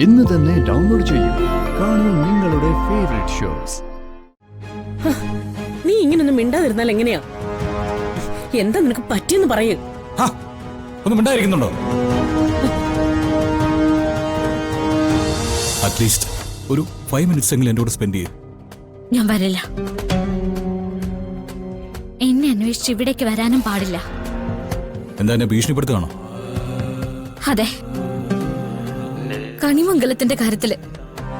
ഇന്ന് തന്നെ ഡൗൺലോഡ് ചെയ്യൂ. കാണൂ നിങ്ങളുടെ ഫേവറേറ്റ് ഷോസ്. നീ ഇങ്ങനൊന്നും മിണ്ടാതിരുന്നാൽ എങ്ങനെയാ? എന്താ നിനക്ക് പറ്റിയെന്ന് പറയൂ. ഒന്നും മിണ്ടായിരിക്കുന്നുണ്ടോ? അറ്റ്ലീസ്റ്റ് ഒരു 5 minutes എങ്കിലും എന്നോട് സ്പെൻഡ് ചെയ്യും. ഞാൻ വരില്ല. എന്നെ അന്വേഷിച്ച് ഇവിടേക്ക് വരാനും പാടില്ല. എന്താ എന്നെ ഭീഷണിപ്പെടുത്തുകയാണോ? അതെ, കണിമംഗലത്തിന്റെ കാര്യത്തില്,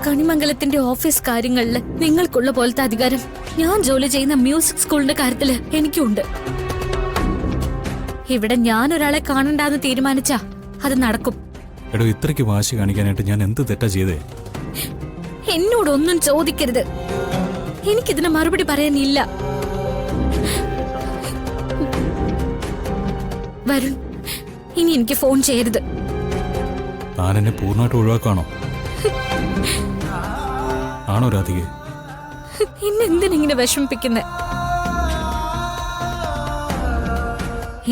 കണിമംഗലത്തിന്റെ ഓഫീസ് കാര്യങ്ങളില് നിങ്ങൾക്കുള്ള പോലത്തെ അധികാരം ഞാൻ ജോലി ചെയ്യുന്ന മ്യൂസിക് സ്കൂളിന്റെ കാര്യത്തില് എനിക്കുണ്ട്. ഇവിടെ ഞാൻ ഒരാളെ കാണണ്ടാന്ന് തീരുമാനിച്ചാ അത് നടക്കും. എടോ, ഇത്രയ്ക്ക് വാശി കാണിക്കാനായിട്ട് ഞാൻ എന്ത് തെറ്റാ ചെയ്തേ? എന്നോടൊന്നും ചോദിക്കരുത്. എനിക്കിതിന് മറുപടി പറയാനില്ല. വരുൺ, ഇനി എനിക്ക് ഫോൺ ചെയ്യരുത്. താൻ എന്നെ പൂർണ്ണമായിട്ട് ഒഴിവാക്കാണോ? ആണോ രാധികെ? എന്നെന്തിനിങ്ങനെ വിഷമിപ്പിക്കുന്നെ?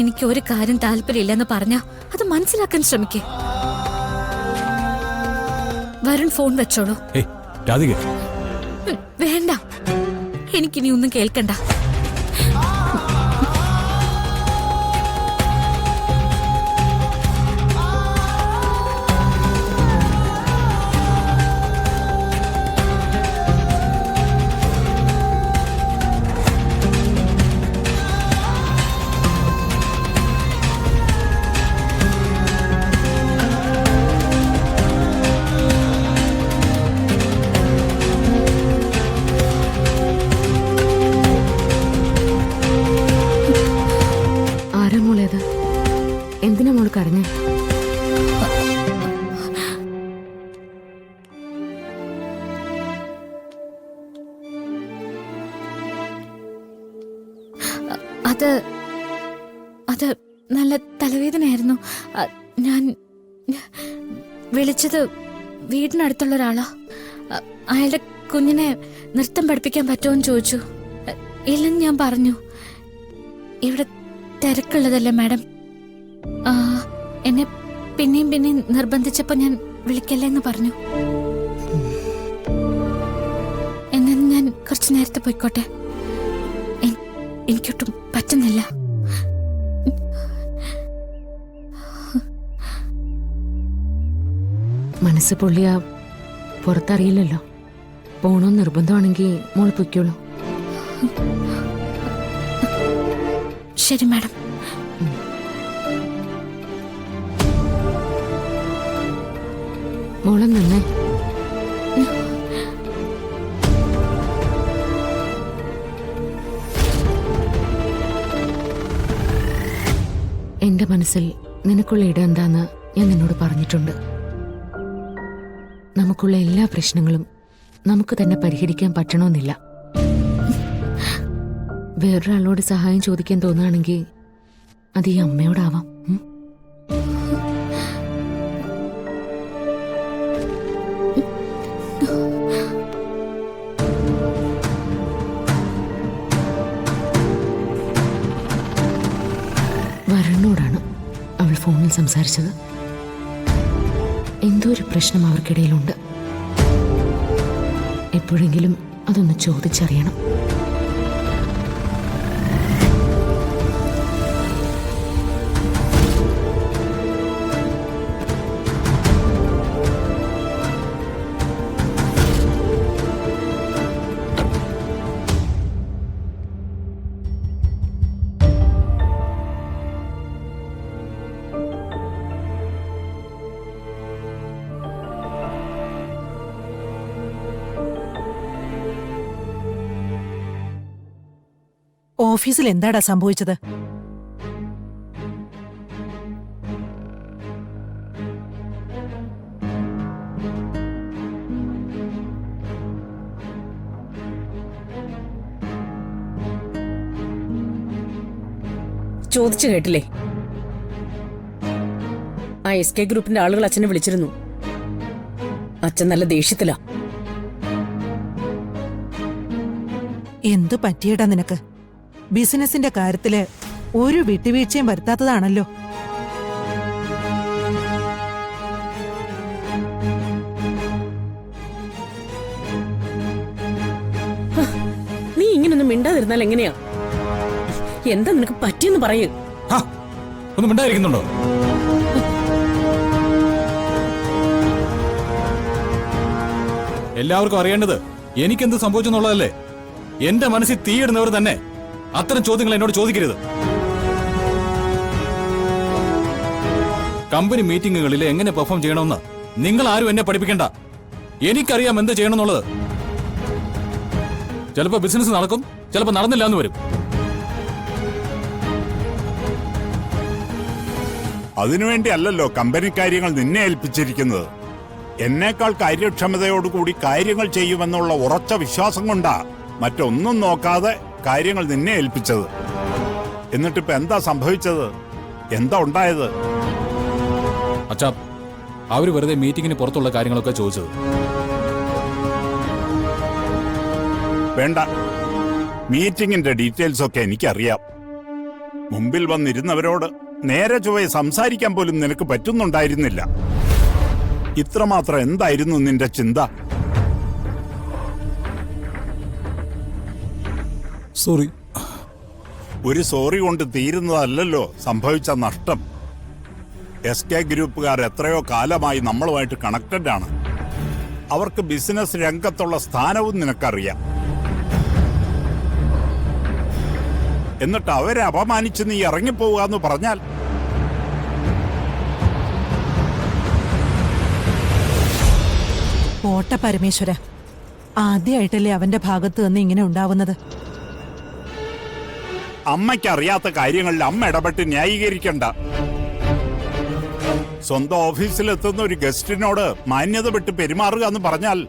എനിക്ക് ഒരു കാര്യം താല്പര്യമില്ലെന്ന് പറഞ്ഞാ അത് മനസ്സിലാക്കാൻ ശ്രമിക്കേ. വരുൺ, ഫോൺ വെച്ചോളൂ. രാധികെ, വേണ്ട, എനിക്കിനി ഒന്നും കേൾക്കണ്ട. എന്തിനാ മോള് കരഞ്ഞേ? അത് നല്ല തലവേദനയായിരുന്നു. ഞാൻ വിളിച്ചത് വീടിനടുത്തുള്ള ഒരാളാ. അയാളുടെ കുഞ്ഞിനെ നൃത്തം പഠിപ്പിക്കാൻ പറ്റുമോന്ന് ചോദിച്ചു. ഇല്ലെന്ന് ഞാൻ പറഞ്ഞു. ഇവിടെ തിരക്കുള്ളതല്ലേ മാഡം. എന്നെ പിന്നെയും നിർബന്ധിച്ചപ്പോ ഞാൻ വിളിക്കല്ലേന്ന് പറഞ്ഞു. എന്നാൽ ഞാൻ കുറച്ചു നേരത്തെ പോയിക്കോട്ടെ. എനിക്കൊട്ടും പറ്റുന്നില്ല. മനസ്സ് പൊള്ളിയ പുറത്തറിയില്ലല്ലോ. പോണോന്ന് നിർബന്ധമാണെങ്കിൽ മോള് പൊയ്ക്കോളൂ. ശരി മാഡം. മോളെ നിന്നേ. എന്റെ മനസ്സിൽ നിനക്കുള്ള ഇടം എന്താന്ന് ഞാൻ നിന്നോട് പറഞ്ഞിട്ടുണ്ട്. നമുക്കുള്ള എല്ലാ പ്രശ്നങ്ങളും നമുക്ക് തന്നെ പരിഹരിക്കാൻ പറ്റണമെന്നില്ല. വേറൊരാളോട് സഹായം ചോദിക്കാൻ തോന്നുകയാണെങ്കിൽ അത് ഈ അമ്മയോടാവാം. വരുണിനോടാണ് അവൾ ഫോണിൽ സംസാരിച്ചത്. എന്തോ ഒരു പ്രശ്നം അവർക്കിടയിലുണ്ട്. എപ്പോഴെങ്കിലും അതൊന്ന് ചോദിച്ചറിയണം. ഓഫീസിൽ എന്താടാ സംഭവിച്ചത്? ചോദിച്ചു കേട്ടില്ലേ? ആ SK ഗ്രൂപ്പിന്റെ ആളുകൾ അച്ഛനെ വിളിച്ചിരുന്നു. അച്ഛൻ നല്ല ദേഷ്യത്തിലാ. എന്തു പറ്റിയടാ നിനക്ക്? ബിസിനസിന്റെ കാര്യത്തില് ഒരു വിട്ടുവീഴ്ചയും വരുത്താത്തതാണല്ലോ. മിണ്ടാതിരുന്നാൽ എങ്ങനെയാ? എന്താ നിനക്ക് പറ്റിയെന്ന് പറയൂ. ഹാ, ഒന്നും മിണ്ടായിരിക്കുന്നുണ്ടോ? എല്ലാവർക്കും അറിയേണ്ടത് എനിക്കെന്ത് സംഭവിച്ചെന്നുള്ളതല്ലേ? എന്റെ മനസ്സിൽ തീയിടുന്നവർ തന്നെ അത്തരം ചോദ്യങ്ങൾ എന്നോട് ചോദിക്കരുത്. കമ്പനി മീറ്റിംഗുകളിൽ എങ്ങനെ പെർഫോം ചെയ്യണമെന്ന് നിങ്ങൾ ആരും എന്നെ പഠിപ്പിക്കണ്ട. എനിക്കറിയാം എന്ത് ചെയ്യണമെന്നുള്ളത്. ചിലപ്പോ ബിസിനസ് നടക്കും, ചിലപ്പോ നടന്നില്ല എന്ന് വരും. അതിനുവേണ്ടി അല്ലല്ലോ കമ്പനി കാര്യങ്ങൾ നിന്നെ ഏൽപ്പിച്ചിരിക്കുന്നത്. എന്നേക്കാൾ കാര്യക്ഷമതയോടുകൂടി കാര്യങ്ങൾ ചെയ്യുമെന്നുള്ള ഉറച്ച വിശ്വാസം കൊണ്ടാ മറ്റൊന്നും നോക്കാതെ കാര്യങ്ങൾ നിന്നെ ഏൽപ്പിച്ചത്. എന്നിട്ടിപ്പോ എന്താ സംഭവിച്ചത്? എന്താ ഉണ്ടായത്? അച്ഛാ, അവര് വെറുതെ മീറ്റിംഗിന് പുറത്തുള്ള കാര്യങ്ങളൊക്കെ ചോദിച്ചത്. വേണ്ട, മീറ്റിംഗിന്റെ ഡീറ്റെയിൽസ് ഒക്കെ എനിക്കറിയാം. മുമ്പിൽ വന്നിരുന്നവരോട് നേരെ ചൊവ്വേ സംസാരിക്കാൻ പോലും നിനക്ക് പറ്റുന്നുണ്ടായിരുന്നില്ല. ഇത്രമാത്രം എന്തായിരുന്നു നിന്റെ ചിന്ത? സോറി. ഒരു സോറി കൊണ്ട് തീരുന്നതല്ലല്ലോ സംഭവിച്ച നഷ്ടം. SK ഗ്രൂപ്പുകാർ എത്രയോ കാലമായി നമ്മളുമായിട്ട് കണക്റ്റഡ് ആണ്. അവർക്ക് ബിസിനസ് രംഗത്തുള്ള സ്ഥാനവും നിനക്കറിയാം. എന്നിട്ട് അവരെ അപമാനിച്ച് നീ ഇറങ്ങിപ്പോവുക എന്ന് പറഞ്ഞാൽ പോട്ട പരമേശ്വര, ആദ്യമായിട്ടല്ലേ അവന്റെ ഭാഗത്ത് നിന്ന് ഇങ്ങനെ ഉണ്ടാവുന്നത്. അമ്മയ്ക്ക് അറിയാത്ത കാര്യങ്ങളിൽ അമ്മ ഇടപെട്ട് ന്യായീകരിക്കണ്ട. സ്വന്തം ഓഫീസിലെത്തുന്ന ഒരു ഗസ്റ്റിനോട് മാന്യത വിട്ട് പെരുമാറുക എന്ന് പറഞ്ഞാൽ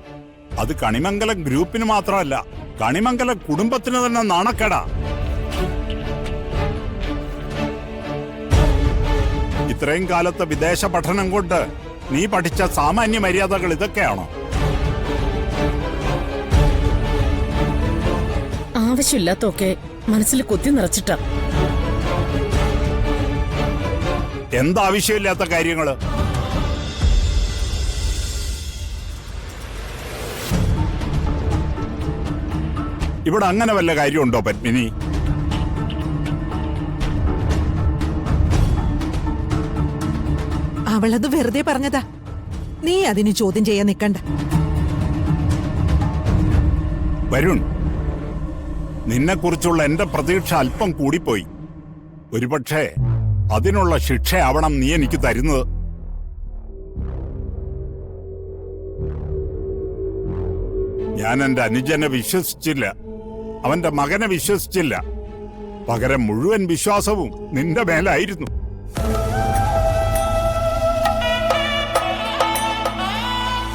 അത് കണിമംഗലം ഗ്രൂപ്പിന് മാത്രമല്ല, കണിമംഗലം കുടുംബത്തിന് തന്നെ നാണക്കേടാ. ഇത്രയും കാലത്തെ വിദേശ പഠനം കൊണ്ട് നീ പഠിച്ച സാമാന്യ മര്യാദകൾ ഇതൊക്കെയാണോ? ആവശ്യമില്ലാത്തൊക്കെ മനസ്സിൽ കുത്തി നിറച്ചിട്ടാ. എന്താവശ്യമില്ലാത്ത കാര്യങ്ങള്? ഇവിടെ അങ്ങനെ വല്ല കാര്യമുണ്ടോ പത്മിനി? അവളത് വെറുതെ പറഞ്ഞതാ. നീ അതിന് ചോദ്യം ചെയ്യാൻ നിൽക്കണ്ട. വരുൺ, നിന്നെക്കുറിച്ചുള്ള എന്റെ പ്രതീക്ഷ അല്പം കൂടിപ്പോയി. ഒരുപക്ഷെ അതിനുള്ള ശിക്ഷയാവണം നീ എനിക്ക് തരുന്നത്. ഞാൻ എന്റെ അനുജനെ വിശ്വസിച്ചില്ല, അവന്റെ മകനെ വിശ്വസിച്ചില്ല. പകരം മുഴുവൻ വിശ്വാസവും നിന്റെ മേലായിരുന്നു.